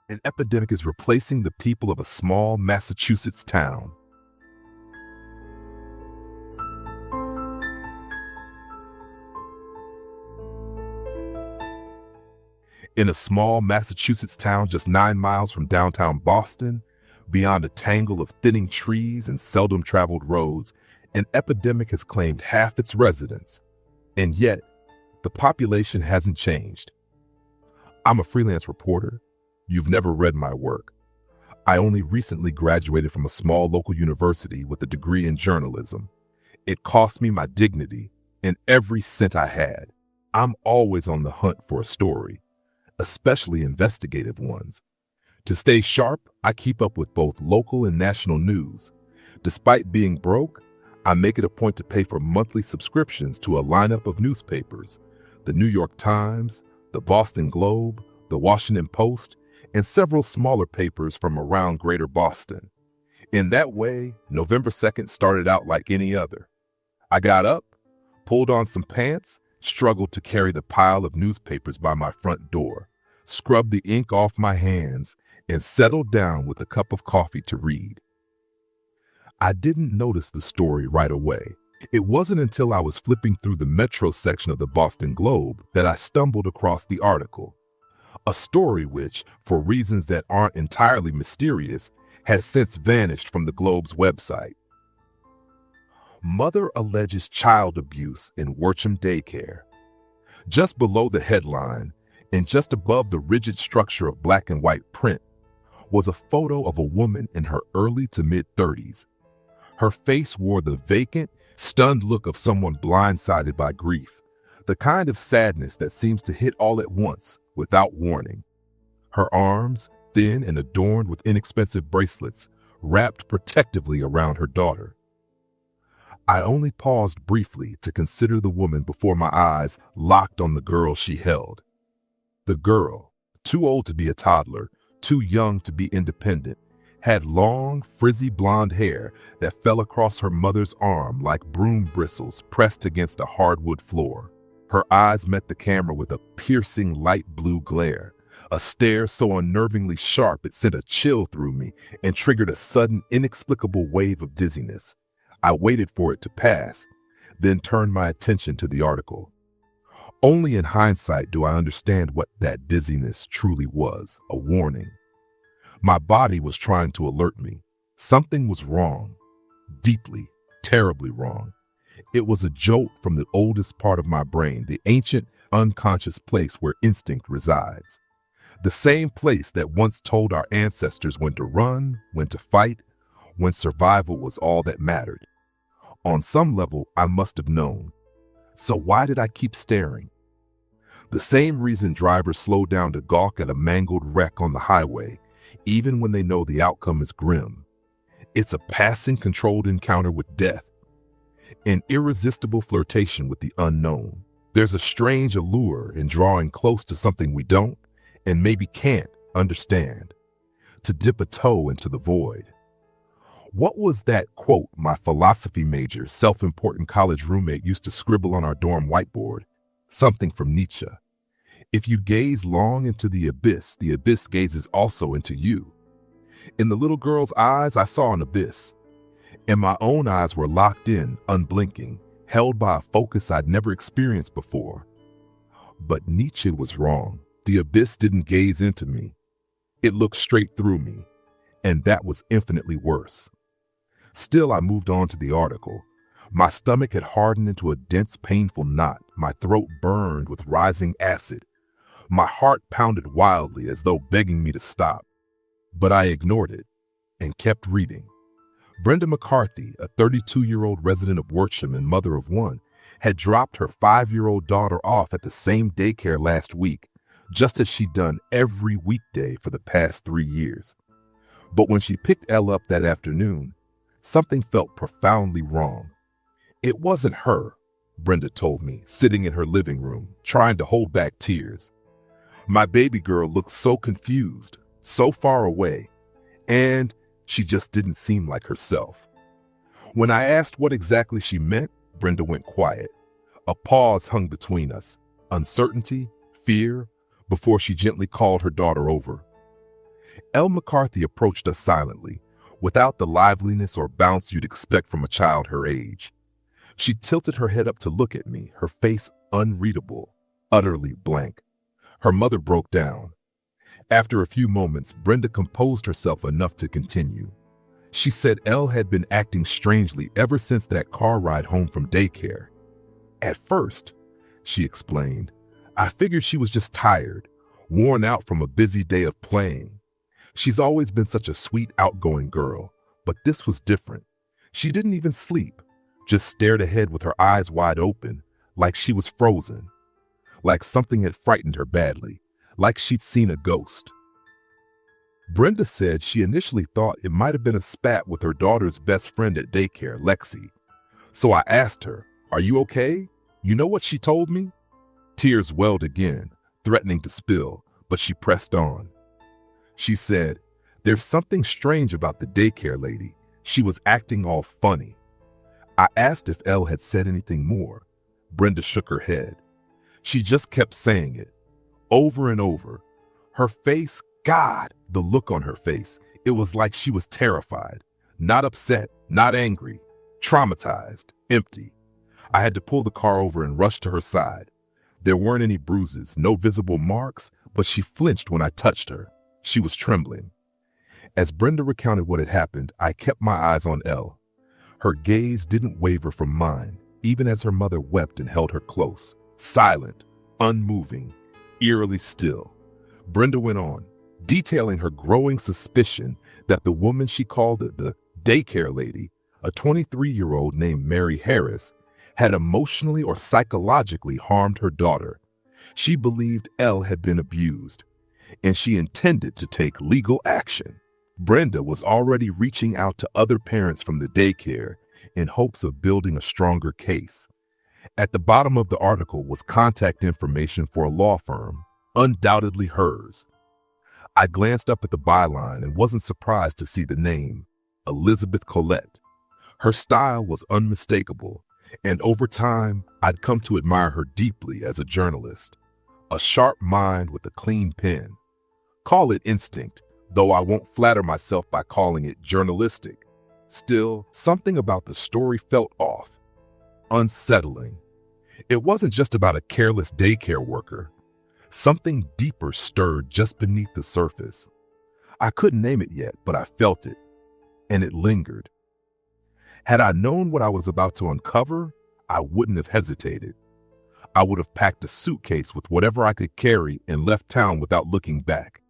An epidemic is replacing the people of a small Massachusetts town. In a small Massachusetts town just 9 miles from downtown Boston, beyond a tangle of thinning trees and seldom traveled roads, an epidemic has claimed half its residents. And yet, the population hasn't changed. I'm a freelance reporter. You've never read my work. I only recently graduated from a small local university with a degree in journalism. It cost me my dignity and every cent I had. I'm always on the hunt for a story, especially investigative ones. To stay sharp, I keep up with both local and national news. Despite being broke, I make it a point to pay for monthly subscriptions to a lineup of newspapers: the New York Times, the Boston Globe, the Washington Post, and several smaller papers from around Greater Boston. In that way, November 2nd started out like any other. I got up, pulled on some pants, struggled to carry the pile of newspapers by my front door, scrubbed the ink off my hands, and settled down with a cup of coffee to read. I didn't notice the story right away. It wasn't until I was flipping through the Metro section of the Boston Globe that I stumbled across the article. A story which, for reasons that aren't entirely mysterious, has since vanished from the Globe's website. Mother alleges child abuse in Worcham daycare. Just below the headline, and just above the rigid structure of black and white print, was a photo of a woman in her early to mid-30s. Her face wore the vacant, stunned look of someone blindsided by grief, the kind of sadness that seems to hit all at once, without warning. Her arms, thin and adorned with inexpensive bracelets, wrapped protectively around her daughter. I only paused briefly to consider the woman before my eyes locked on the girl she held. The girl, too old to be a toddler, too young to be independent, had long, frizzy blonde hair that fell across her mother's arm like broom bristles pressed against a hardwood floor. Her eyes met the camera with a piercing light blue glare, a stare so unnervingly sharp it sent a chill through me and triggered a sudden, inexplicable wave of dizziness. I waited for it to pass, then turned my attention to the article. Only in hindsight do I understand what that dizziness truly was: a warning. My body was trying to alert me. Something was wrong. Deeply, terribly wrong. It was a jolt from the oldest part of my brain, the ancient, unconscious place where instinct resides. The same place that once told our ancestors when to run, when to fight, when survival was all that mattered. On some level, I must have known. So why did I keep staring? The same reason drivers slow down to gawk at a mangled wreck on the highway, even when they know the outcome is grim. It's a passing, controlled encounter with death, an irresistible flirtation with the unknown. There's a strange allure in drawing close to something we don't, and maybe can't, understand, to dip a toe into the void. What was that quote my philosophy major, self-important college roommate used to scribble on our dorm whiteboard? Something from Nietzsche. If you gaze long into the abyss gazes also into you. In the little girl's eyes, I saw an abyss, and my own eyes were locked in, unblinking, held by a focus I'd never experienced before. But Nietzsche was wrong. The abyss didn't gaze into me. It looked straight through me, and that was infinitely worse. Still, I moved on to the article. My stomach had hardened into a dense, painful knot. My throat burned with rising acid. My heart pounded wildly as though begging me to stop. But I ignored it and kept reading. Brenda McCarthy, a 32-year-old resident of Worcham and mother of one, had dropped her 5-year-old daughter off at the same daycare last week, just as she'd done every weekday for the past 3 years. But when she picked Elle up that afternoon, something felt profoundly wrong. It wasn't her, Brenda told me, sitting in her living room, trying to hold back tears. My baby girl looked so confused, so far away, and she just didn't seem like herself. When I asked what exactly she meant, Brenda went quiet. A pause hung between us, uncertainty, fear, before she gently called her daughter over. Elle McCarthy approached us silently, without the liveliness or bounce you'd expect from a child her age. She tilted her head up to look at me, her face unreadable, utterly blank. Her mother broke down. After a few moments, Brenda composed herself enough to continue. She said Elle had been acting strangely ever since that car ride home from daycare. At first, she explained, I figured she was just tired, worn out from a busy day of playing. She's always been such a sweet, outgoing girl, but this was different. She didn't even sleep, just stared ahead with her eyes wide open, like she was frozen, like something had frightened her badly, like she'd seen a ghost. Brenda said she initially thought it might have been a spat with her daughter's best friend at daycare, Lexi. So I asked her, "Are you okay?" You know what she told me? Tears welled again, threatening to spill, but she pressed on. She said, "There's something strange about the daycare lady. She was acting all funny." I asked if Elle had said anything more. Brenda shook her head. She just kept saying it, over and over. Her face, God, the look on her face, it was like she was terrified, not upset, not angry, traumatized, empty. I had to pull the car over and rush to her side. There weren't any bruises, no visible marks, but she flinched when I touched her. She was trembling. As Brenda recounted what had happened, I kept my eyes on Elle. Her gaze didn't waver from mine, even as her mother wept and held her close, silent, unmoving, eerily still. Brenda went on, detailing her growing suspicion that the woman she called the daycare lady, a 23-year-old named Mary Harris, had emotionally or psychologically harmed her daughter. She believed Elle had been abused, and she intended to take legal action. Brenda was already reaching out to other parents from the daycare in hopes of building a stronger case. At the bottom of the article was contact information for a law firm, undoubtedly hers. I glanced up at the byline and wasn't surprised to see the name, Elizabeth Collette. Her style was unmistakable, and over time, I'd come to admire her deeply as a journalist. A sharp mind with a clean pen. Call it instinct, though I won't flatter myself by calling it journalistic. Still, something about the story felt off, unsettling. It wasn't just about a careless daycare worker. Something deeper stirred just beneath the surface. I couldn't name it yet, but I felt it, and it lingered. Had I known what I was about to uncover, I wouldn't have hesitated. I would have packed a suitcase with whatever I could carry and left town without looking back.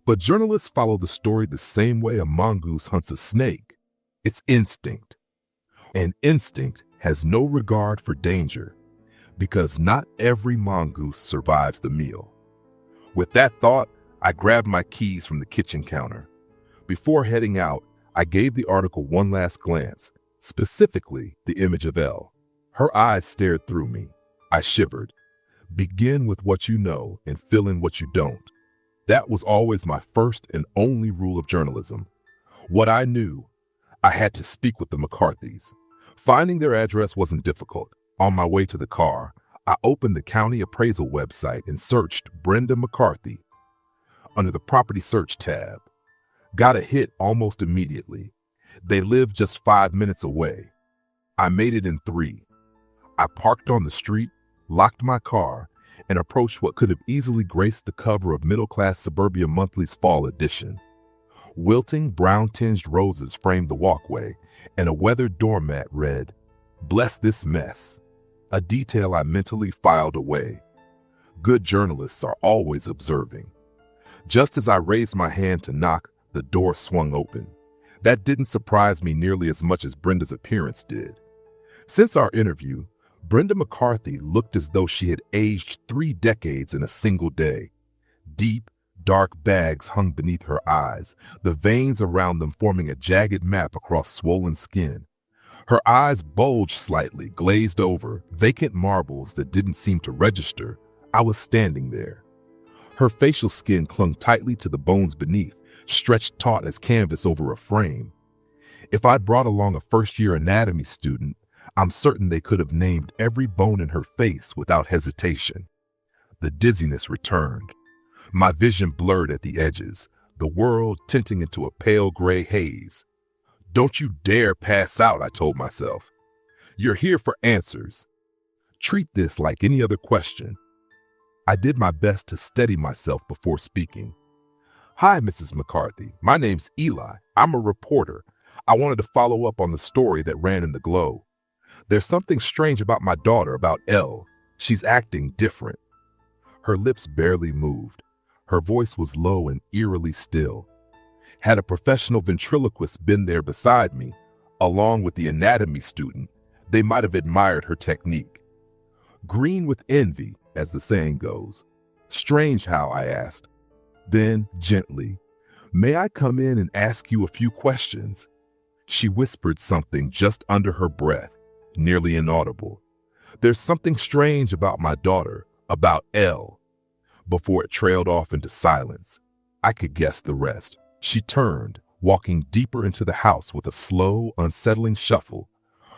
But journalists follow the story the same way a mongoose hunts a snake. It's instinct. And instinct has no regard for danger, because not every mongoose survives the meal. With that thought, I grabbed my keys from the kitchen counter. Before heading out, I gave the article one last glance, specifically the image of Elle. Her eyes stared through me. I shivered. Begin with what you know and fill in what you don't. That was always my first and only rule of journalism. What I knew, I had to speak with the McCarthys. Finding their address wasn't difficult. On my way to the car, I opened the county appraisal website and searched Brenda McCarthy under the property search tab. Got a hit almost immediately. They lived just 5 minutes away. I made it in 3. I parked on the street, locked my car, and approached what could have easily graced the cover of middle-class Suburbia Monthly's fall edition. Wilting, brown-tinged roses framed the walkway, and a weathered doormat read, "Bless this mess," a detail I mentally filed away. Good journalists are always observing. Just as I raised my hand to knock, the door swung open. That didn't surprise me nearly as much as Brenda's appearance did. Since our interview, Brenda McCarthy looked as though she had aged 3 decades in a single day. Deep, dark bags hung beneath her eyes, the veins around them forming a jagged map across swollen skin. Her eyes bulged slightly, glazed over, vacant marbles that didn't seem to register. I was standing there. Her facial skin clung tightly to the bones beneath, stretched taut as canvas over a frame. If I'd brought along a first-year anatomy student, I'm certain they could have named every bone in her face without hesitation. The dizziness returned. My vision blurred at the edges, the world tinting into a pale gray haze. Don't you dare pass out, I told myself. You're here for answers. Treat this like any other question. I did my best to steady myself before speaking. Hi, Mrs. McCarthy. My name's Eli. I'm a reporter. I wanted to follow up on the story that ran in the Globe. There's something strange about my daughter, about Elle. She's acting different. Her lips barely moved. Her voice was low and eerily still. Had a professional ventriloquist been there beside me, along with the anatomy student, they might have admired her technique. Green with envy, as the saying goes. Strange how, I asked. Then, gently, may I come in and ask you a few questions? She whispered something just under her breath, nearly inaudible. There's something strange about my daughter, about Elle. Before it trailed off into silence, I could guess the rest. She turned, walking deeper into the house with a slow, unsettling shuffle,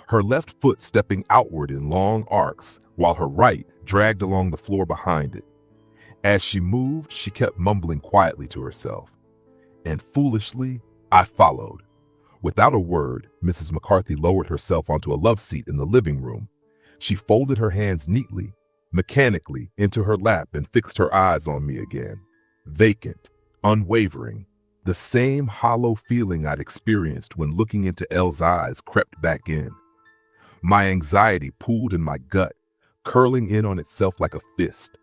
her left foot stepping outward in long arcs, while her right dragged along the floor behind it. As she moved, she kept mumbling quietly to herself. And foolishly, I followed. Without a word, Mrs. McCarthy lowered herself onto a love seat in the living room. She folded her hands neatly, mechanically, into her lap and fixed her eyes on me again. Vacant, unwavering, the same hollow feeling I'd experienced when looking into Elle's eyes crept back in. My anxiety pooled in my gut, curling in on itself like a fist.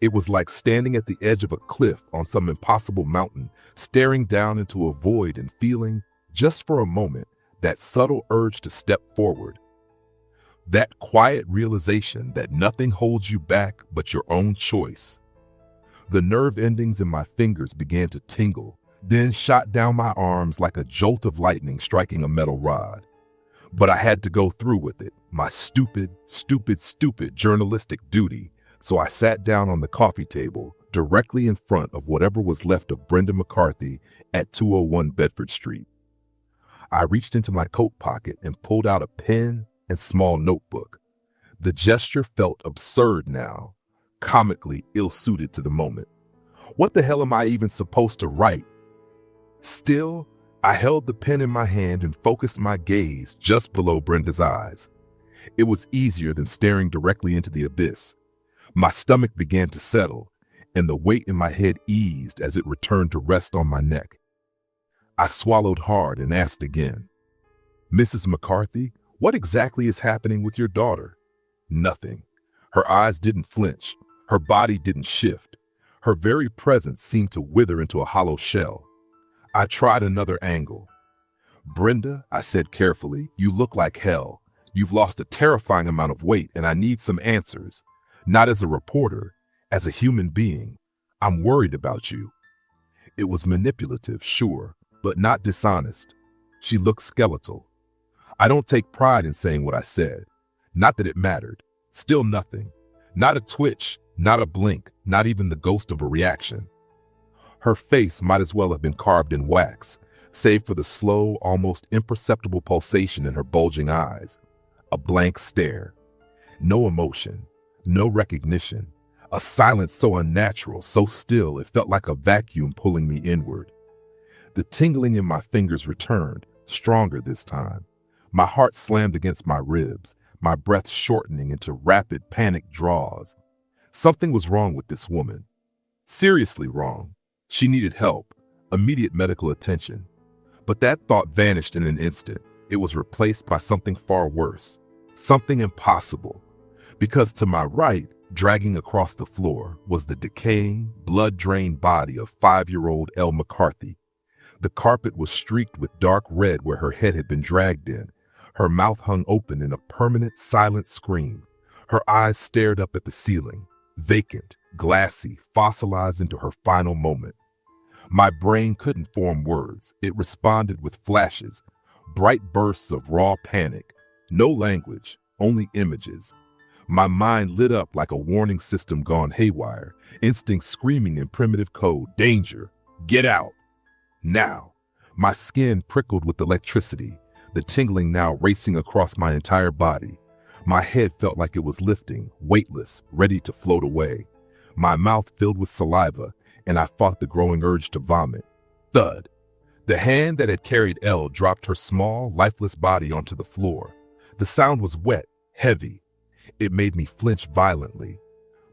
It was like standing at the edge of a cliff on some impossible mountain, staring down into a void and feeling, just for a moment, that subtle urge to step forward. That quiet realization that nothing holds you back but your own choice. The nerve endings in my fingers began to tingle, then shot down my arms like a jolt of lightning striking a metal rod. But I had to go through with it, my stupid journalistic duty. So I sat down on the coffee table, directly in front of whatever was left of Brenda McCarthy at 201 Bedford Street. I reached into my coat pocket and pulled out a pen and small notebook. The gesture felt absurd now, comically ill-suited to the moment. What the hell am I even supposed to write? Still, I held the pen in my hand and focused my gaze just below Brenda's eyes. It was easier than staring directly into the abyss. My stomach began to settle, and the weight in my head eased as it returned to rest on my neck. I swallowed hard and asked again, Mrs. McCarthy, what exactly is happening with your daughter? Nothing. Her eyes didn't flinch. Her body didn't shift. Her very presence seemed to wither into a hollow shell. I tried another angle. Brenda, I said carefully, you look like hell. You've lost a terrifying amount of weight, and I need some answers. Not as a reporter, as a human being. I'm worried about you. It was manipulative, sure, but not dishonest. She looked skeletal. I don't take pride in saying what I said. Not that it mattered. Still nothing. Not a twitch, not a blink, not even the ghost of a reaction. Her face might as well have been carved in wax, save for the slow, almost imperceptible pulsation in her bulging eyes. A blank stare. No emotion. No recognition, a silence so unnatural, so still, it felt like a vacuum pulling me inward. The tingling in my fingers returned, stronger this time. My heart slammed against my ribs, my breath shortening into rapid, panicked draws. Something was wrong with this woman. Seriously wrong. She needed help, immediate medical attention. But that thought vanished in an instant. It was replaced by something far worse, something impossible. Because to my right, dragging across the floor, was the decaying, blood-drained body of 5-year-old Elle McCarthy. The carpet was streaked with dark red where her head had been dragged in. Her mouth hung open in a permanent, silent scream. Her eyes stared up at the ceiling, vacant, glassy, fossilized into her final moment. My brain couldn't form words. It responded with flashes, bright bursts of raw panic. No language, only images. My mind lit up like a warning system gone haywire, instinct screaming in primitive code, danger, get out. Now, my skin prickled with electricity, the tingling now racing across my entire body. My head felt like it was lifting, weightless, ready to float away. My mouth filled with saliva, and I fought the growing urge to vomit. Thud. The hand that had carried Elle dropped her small, lifeless body onto the floor. The sound was wet, heavy. It made me flinch violently.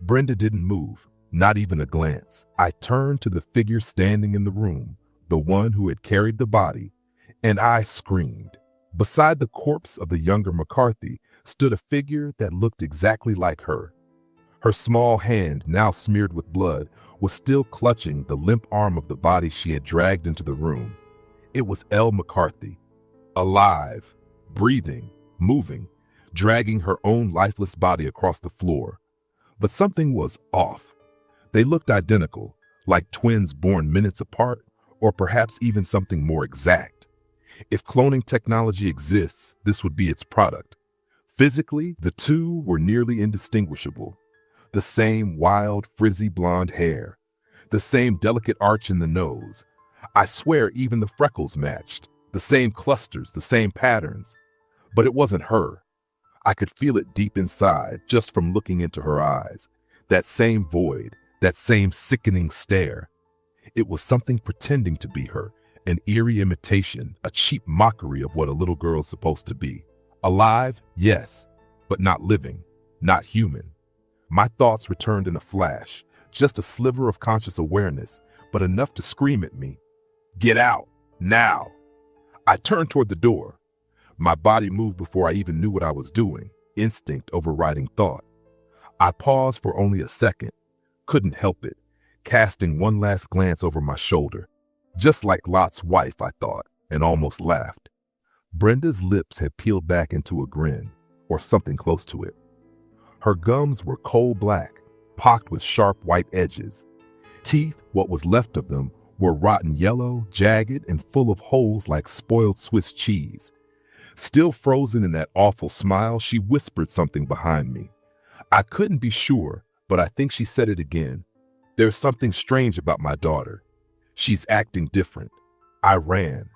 Brenda didn't move, not even a glance. I turned to the figure standing in the room, the one who had carried the body, and I screamed. Beside the corpse of the younger McCarthy stood a figure that looked exactly like her. Her small hand, now smeared with blood, was still clutching the limp arm of the body she had dragged into the room. It was Elle McCarthy, alive, breathing, moving, dragging her own lifeless body across the floor. But something was off. They looked identical, like twins born minutes apart, or perhaps even something more exact. If cloning technology exists, this would be its product. Physically, the two were nearly indistinguishable. The same wild, frizzy blonde hair, the same delicate arch in the nose. I swear even the freckles matched, the same clusters, the same patterns. But it wasn't her. I could feel it deep inside just from looking into her eyes. That same void, that same sickening stare. It was something pretending to be her, an eerie imitation, a cheap mockery of what a little girl's supposed to be. Alive, yes, but not living, not human. My thoughts returned in a flash, just a sliver of conscious awareness, but enough to scream at me. Get out, now! I turned toward the door. My body moved before I even knew what I was doing, instinct overriding thought. I paused for only a second, couldn't help it, casting one last glance over my shoulder. Just like Lot's wife, I thought, and almost laughed. Brenda's lips had peeled back into a grin, or something close to it. Her gums were coal black, pocked with sharp white edges. Teeth, what was left of them, were rotten yellow, jagged, and full of holes like spoiled Swiss cheese. Still frozen in that awful smile, she whispered something behind me. I couldn't be sure, but I think she said it again. There's something strange about my daughter. She's acting different. I ran.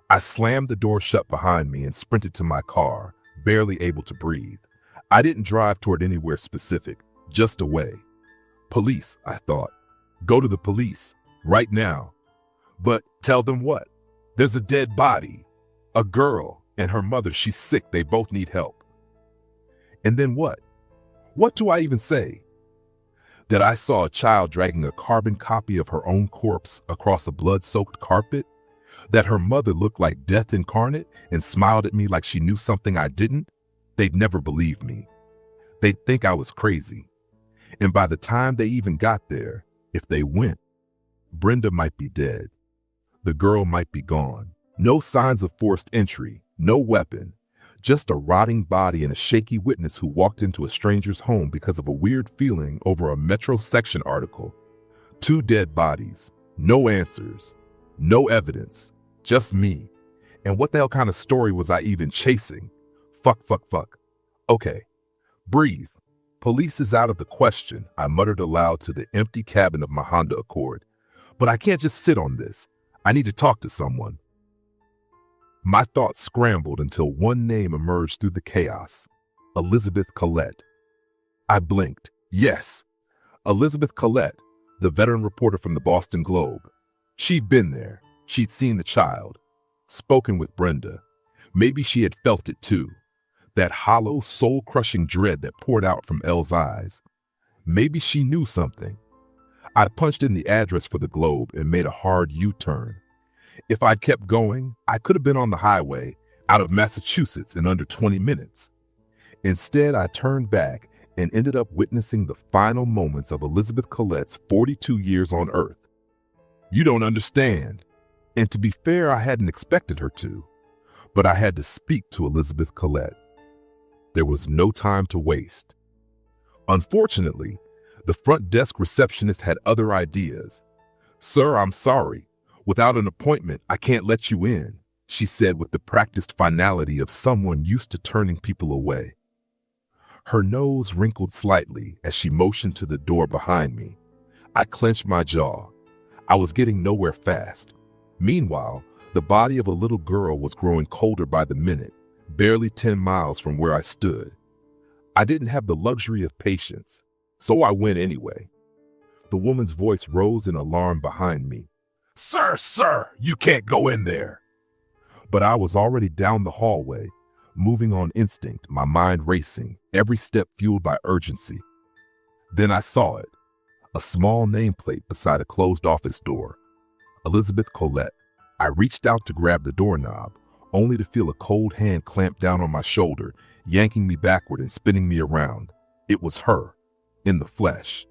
I slammed the door shut behind me and sprinted to my car, barely able to breathe. I didn't drive toward anywhere specific, just away. Police, I thought. Go to the police, right now. But tell them what? There's a dead body. A girl and her mother, she's sick, they both need help. And then what? What do I even say? That I saw a child dragging a carbon copy of her own corpse across a blood-soaked carpet? That her mother looked like death incarnate and smiled at me like she knew something I didn't? They'd never believe me. They'd think I was crazy. And by the time they even got there, if they went, Brenda might be dead. The girl might be gone. No signs of forced entry, no weapon, just a rotting body and a shaky witness who walked into a stranger's home because of a weird feeling over a Metro section article. 2 dead bodies, no answers, no evidence, just me. And what the hell kind of story was I even chasing? Fuck. Okay, breathe. Police is out of the question, I muttered aloud to the empty cabin of my Honda Accord. But I can't just sit on this. I need to talk to someone. My thoughts scrambled until one name emerged through the chaos. Elizabeth Collette. I blinked. Yes, Elizabeth Collette, the veteran reporter from the Boston Globe. She'd been there. She'd seen the child. Spoken with Brenda. Maybe she had felt it too. That hollow, soul-crushing dread that poured out from Elle's eyes. Maybe she knew something. I punched in the address for the Globe and made a hard U-turn. If I'd kept going, I could have been on the highway, out of Massachusetts in under 20 minutes. Instead, I turned back and ended up witnessing the final moments of Elizabeth Collette's 42 years on Earth. You don't understand. And to be fair, I hadn't expected her to. But I had to speak to Elizabeth Collette. There was no time to waste. Unfortunately, the front desk receptionist had other ideas. Sir, I'm sorry. Without an appointment, I can't let you in, she said with the practiced finality of someone used to turning people away. Her nose wrinkled slightly as she motioned to the door behind me. I clenched my jaw. I was getting nowhere fast. Meanwhile, the body of a little girl was growing colder by the minute, barely 10 miles from where I stood. I didn't have the luxury of patience, so I went anyway. The woman's voice rose in alarm behind me. Sir, you can't go in there." But I was already down the hallway, moving on instinct, my mind racing, every step fueled by urgency. Then I saw it, a small nameplate beside a closed office door. Elizabeth Collette. I reached out to grab the doorknob, only to feel a cold hand clamp down on my shoulder, yanking me backward and spinning me around. It was her, in the flesh.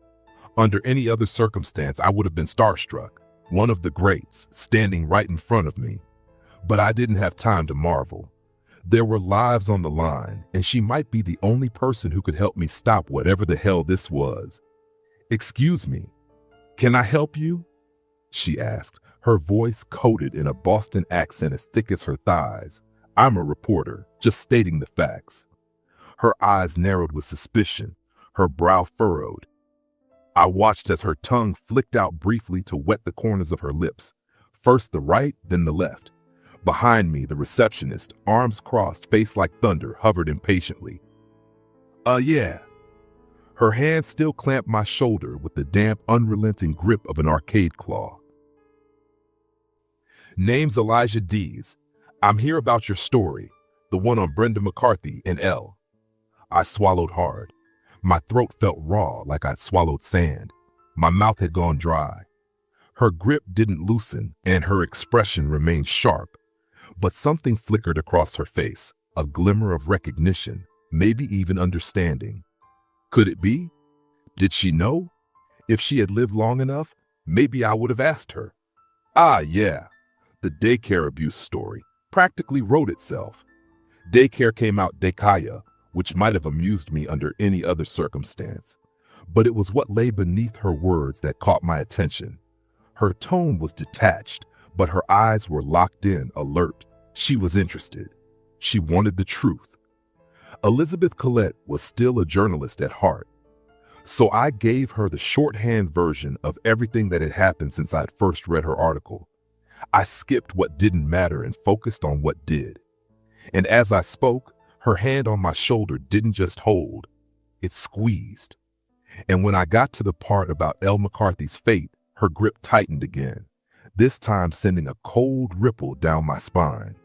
Under any other circumstance, I would have been starstruck, one of the greats, standing right in front of me. But I didn't have time to marvel. There were lives on the line, and she might be the only person who could help me stop whatever the hell this was. "Excuse me, can I help you?" she asked, her voice coated in a Boston accent as thick as her thighs. I'm a reporter, just stating the facts. Her eyes narrowed with suspicion, her brow furrowed. I watched as her tongue flicked out briefly to wet the corners of her lips, first the right, then the left. Behind me, the receptionist, arms crossed, face like thunder, hovered impatiently. Yeah. Her hand still clamped my shoulder with the damp, unrelenting grip of an arcade claw. "Name's Elijah Dees. I'm here about your story, the one on Brenda McCarthy and Elle." I swallowed hard. My throat felt raw, like I'd swallowed sand. My mouth had gone dry. Her grip didn't loosen, and her expression remained sharp. But something flickered across her face, a glimmer of recognition, maybe even understanding. Could it be? Did she know? If she had lived long enough, maybe I would have asked her. Yeah, the daycare abuse story practically wrote itself. Daycare came out Dekaya, which might have amused me under any other circumstance. But it was what lay beneath her words that caught my attention. Her tone was detached, but her eyes were locked in, alert. She was interested. She wanted the truth. Elizabeth Collette was still a journalist at heart. So I gave her the shorthand version of everything that had happened since I'd first read her article. I skipped what didn't matter and focused on what did. And as I spoke, her hand on my shoulder didn't just hold, it squeezed. And when I got to the part about Elle McCarthy's fate, her grip tightened again, this time sending a cold ripple down my spine.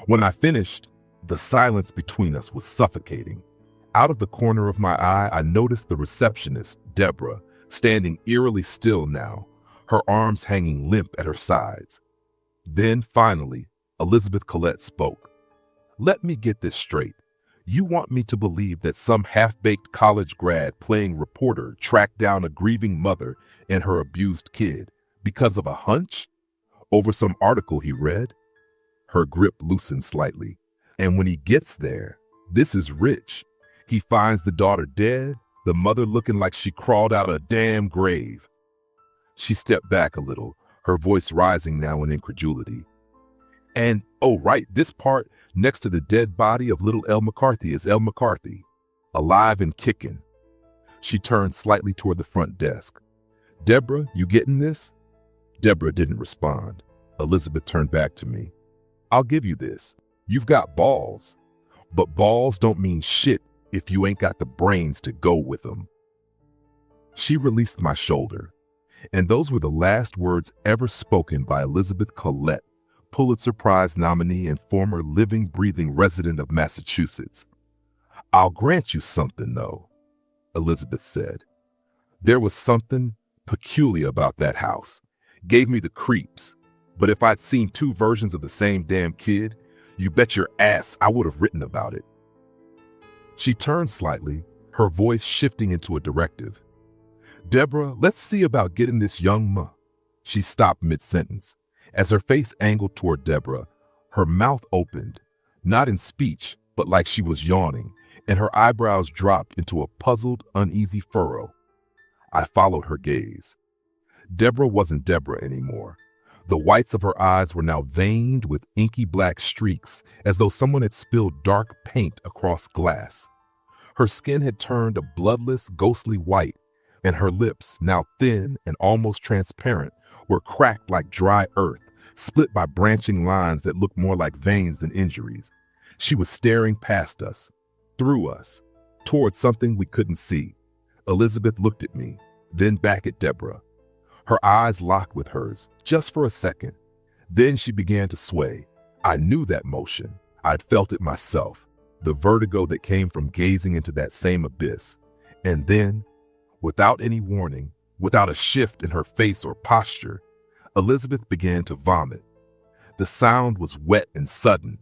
When I finished, the silence between us was suffocating. Out of the corner of my eye, I noticed the receptionist, Deborah, standing eerily still now, her arms hanging limp at her sides. Then, finally, Elizabeth Collette spoke. "Let me get this straight. You want me to believe that some half-baked college grad playing reporter tracked down a grieving mother and her abused kid because of a hunch? Over some article he read?" Her grip loosened slightly. "And when he gets there, this is rich. He finds the daughter dead, the mother looking like she crawled out of a damn grave." She stepped back a little, her voice rising now in incredulity. "And, oh right, this part next to the dead body of little Elle McCarthy is Elle McCarthy, alive and kicking." She turned slightly toward the front desk. "Deborah, you getting this?" Deborah didn't respond. Elizabeth turned back to me. "I'll give you this. You've got balls. But balls don't mean shit if you ain't got the brains to go with them." She released my shoulder. And those were the last words ever spoken by Elizabeth Collette, Pulitzer Prize nominee and former living, breathing resident of Massachusetts. "I'll grant you something, though," Elizabeth said. "There was something peculiar about that house. Gave me the creeps. But if I'd seen two versions of the same damn kid, you bet your ass I would have written about it." She turned slightly, her voice shifting into a directive. "Deborah, let's see about getting this young She stopped mid-sentence. As her face angled toward Deborah, her mouth opened, not in speech, but like she was yawning, and her eyebrows dropped into a puzzled, uneasy furrow. I followed her gaze. Deborah wasn't Deborah anymore. The whites of her eyes were now veined with inky black streaks, as though someone had spilled dark paint across glass. Her skin had turned a bloodless, ghostly white, and her lips, now thin and almost transparent, were cracked like dry earth, split by branching lines that looked more like veins than injuries. She was staring past us, through us, towards something we couldn't see. Elizabeth looked at me, then back at Deborah. Her eyes locked with hers, just for a second. Then she began to sway. I knew that motion. I'd felt it myself, the vertigo that came from gazing into that same abyss. And then, without any warning, without a shift in her face or posture, Elizabeth began to vomit. The sound was wet and sudden,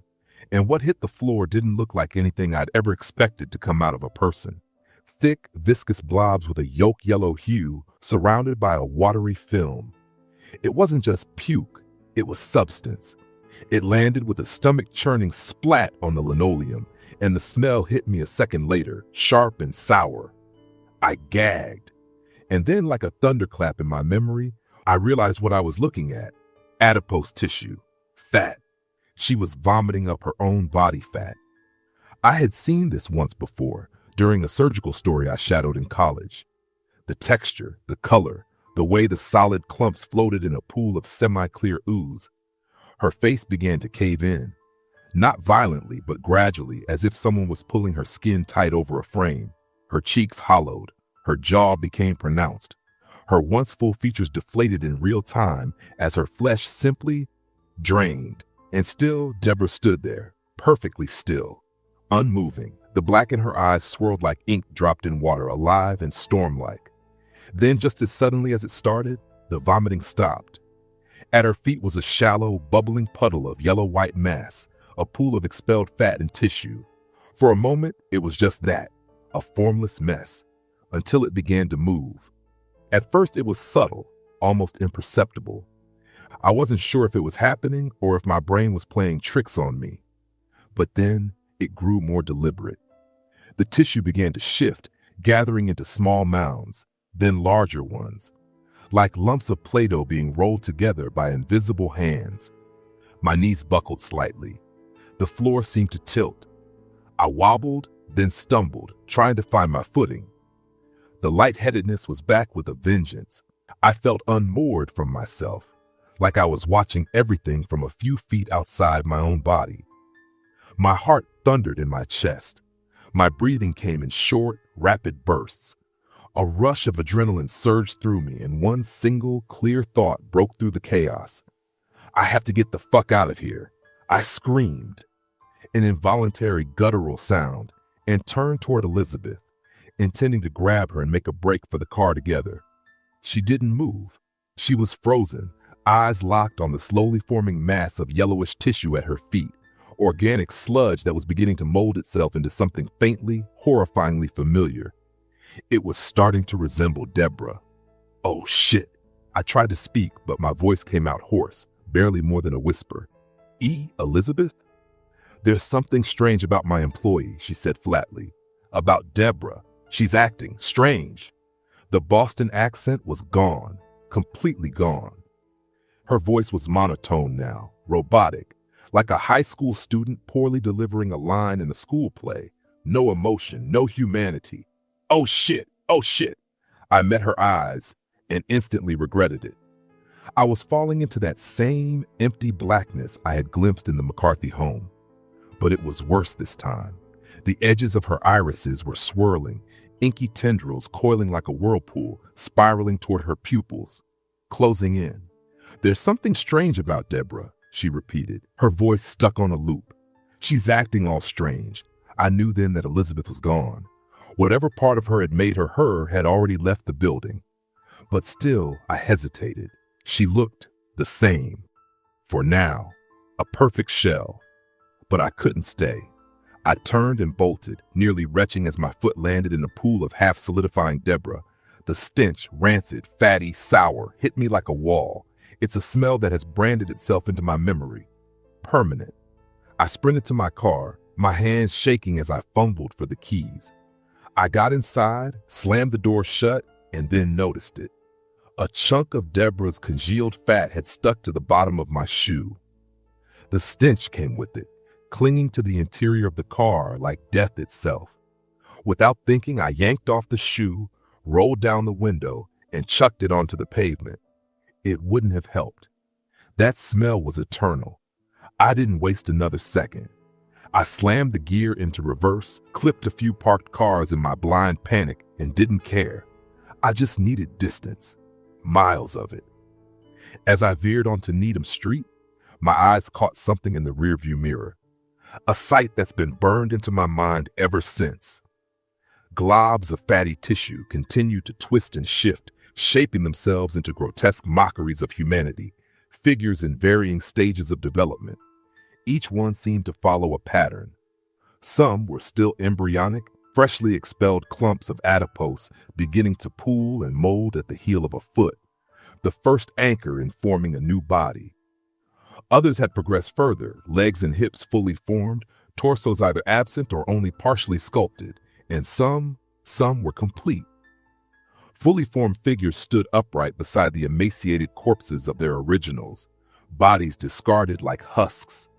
and what hit the floor didn't look like anything I'd ever expected to come out of a person. Thick, viscous blobs with a yolk-yellow hue surrounded by a watery film. It wasn't just puke, it was substance. It landed with a stomach-churning splat on the linoleum, and the smell hit me a second later, sharp and sour. I gagged. And then, like a thunderclap in my memory, I realized what I was looking at. Adipose tissue. Fat. She was vomiting up her own body fat. I had seen this once before, during a surgical story I shadowed in college. The texture, the color, the way the solid clumps floated in a pool of semi-clear ooze. Her face began to cave in. Not violently, but gradually, as if someone was pulling her skin tight over a frame. Her cheeks hollowed. Her jaw became pronounced. Her once full features deflated in real time as her flesh simply drained. And still, Deborah stood there, perfectly still, unmoving. The black in her eyes swirled like ink dropped in water, alive and storm-like. Then, just as suddenly as it started, the vomiting stopped. At her feet was a shallow, bubbling puddle of yellow-white mass, a pool of expelled fat and tissue. For a moment, it was just that, a formless mess, until it began to move. At first, it was subtle, almost imperceptible. I wasn't sure if it was happening or if my brain was playing tricks on me. But then, it grew more deliberate. The tissue began to shift, gathering into small mounds, then larger ones, like lumps of Play-Doh being rolled together by invisible hands. My knees buckled slightly. The floor seemed to tilt. I wobbled, then stumbled, trying to find my footing. The lightheadedness was back with a vengeance. I felt unmoored from myself, like I was watching everything from a few feet outside my own body. My heart thundered in my chest. My breathing came in short, rapid bursts. A rush of adrenaline surged through me, and one single, clear thought broke through the chaos. I have to get the fuck out of here. I screamed, an involuntary guttural sound, and turned toward Elizabeth, intending to grab her and make a break for the car together. She didn't move. She was frozen, eyes locked on the slowly forming mass of yellowish tissue at her feet, organic sludge that was beginning to mold itself into something faintly, horrifyingly familiar. It was starting to resemble Deborah. Oh shit. I tried to speak, but my voice came out hoarse, barely more than a whisper. Elizabeth? There's something strange about my employee, she said flatly. About Deborah. She's acting strange. The Boston accent was gone, completely gone. Her voice was monotone now, robotic, like a high school student poorly delivering a line in a school play. No emotion, no humanity. Oh shit, oh shit. I met her eyes and instantly regretted it. I was falling into that same empty blackness I had glimpsed in the McCarthy home. But it was worse this time. The edges of her irises were swirling, inky tendrils coiling like a whirlpool, spiraling toward her pupils, closing in. There's something strange about Deborah, she repeated, her voice stuck on a loop. She's acting all strange. I knew then that Elizabeth was gone. Whatever part of her had made her had already left the building. But still, I hesitated. She looked the same. For now, a perfect shell. But I couldn't stay. I turned and bolted, nearly retching as my foot landed in a pool of half-solidifying Deborah. The stench, rancid, fatty, sour, hit me like a wall. It's a smell that has branded itself into my memory. Permanent. I sprinted to my car, my hands shaking as I fumbled for the keys. I got inside, slammed the door shut, and then noticed it. A chunk of Deborah's congealed fat had stuck to the bottom of my shoe. The stench came with it, clinging to the interior of the car like death itself. Without thinking, I yanked off the shoe, rolled down the window, and chucked it onto the pavement. It wouldn't have helped. That smell was eternal. I didn't waste another second. I slammed the gear into reverse, clipped a few parked cars in my blind panic, and didn't care. I just needed distance. miles of it. As I veered onto Needham Street, my eyes caught something in the rearview mirror, a sight that's been burned into my mind ever since. Globs of fatty tissue continued to twist and shift, shaping themselves into grotesque mockeries of humanity, figures in varying stages of development. Each one seemed to follow a pattern. Some were still embryonic, freshly expelled clumps of adipose beginning to pool and mold at the heel of a foot, the first anchor in forming a new body. Others had progressed further, legs and hips fully formed, torsos either absent or only partially sculpted, and some were complete. Fully formed figures stood upright beside the emaciated corpses of their originals, bodies discarded like husks.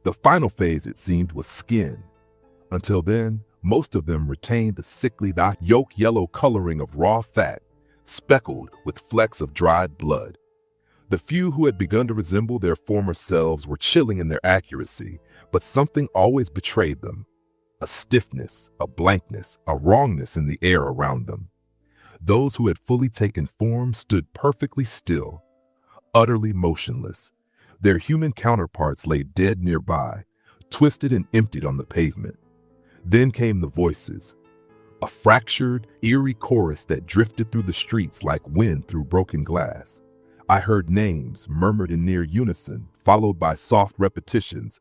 The final phase, it seemed, was skin. Until then, most of them retained the sickly yolk yellow coloring of raw fat, speckled with flecks of dried blood. The few who had begun to resemble their former selves were chilling in their accuracy, but something always betrayed them. A stiffness, a blankness, a wrongness in the air around them. Those who had fully taken form stood perfectly still, utterly motionless. Their human counterparts lay dead nearby, twisted and emptied on the pavement. Then came the voices, a fractured, eerie chorus that drifted through the streets like wind through broken glass. I heard names murmured in near unison, followed by soft repetitions.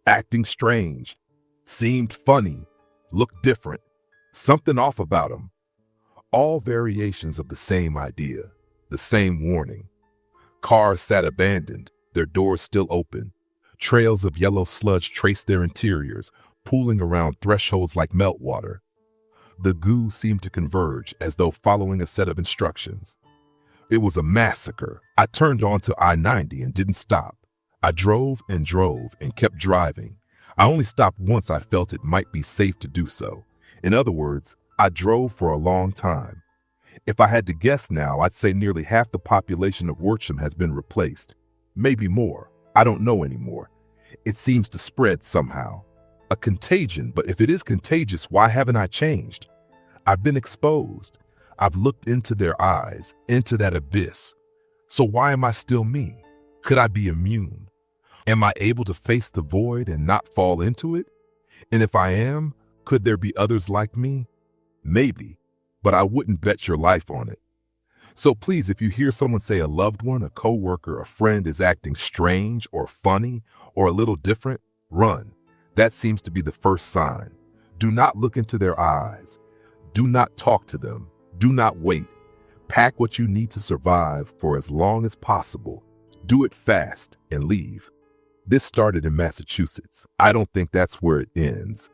Acting strange, seemed funny, looked different, something off about him. All variations of the same idea, the same warning. Cars sat abandoned, their doors still open. Trails of yellow sludge traced their interiors, pooling around thresholds like meltwater. The goo seemed to converge as though following a set of instructions. It was a massacre. I turned onto I-90 and didn't stop. I drove and kept driving. I only stopped once I felt it might be safe to do so. In other words, I drove for a long time. If I had to guess now, I'd say nearly half the population of Worcham has been replaced. Maybe more. I don't know anymore. It seems to spread somehow. A contagion, but if it is contagious, why haven't I changed? I've been exposed. I've looked into their eyes, into that abyss. So why am I still me? Could I be immune? Am I able to face the void and not fall into it? And if I am, could there be others like me? Maybe, but I wouldn't bet your life on it. So please, if you hear someone say a loved one, a coworker, a friend is acting strange or funny or a little different, run. That seems to be the first sign. Do not look into their eyes. Do not talk to them. Do not wait. Pack what you need to survive for as long as possible. Do it fast and leave. This started in Massachusetts. I don't think that's where it ends.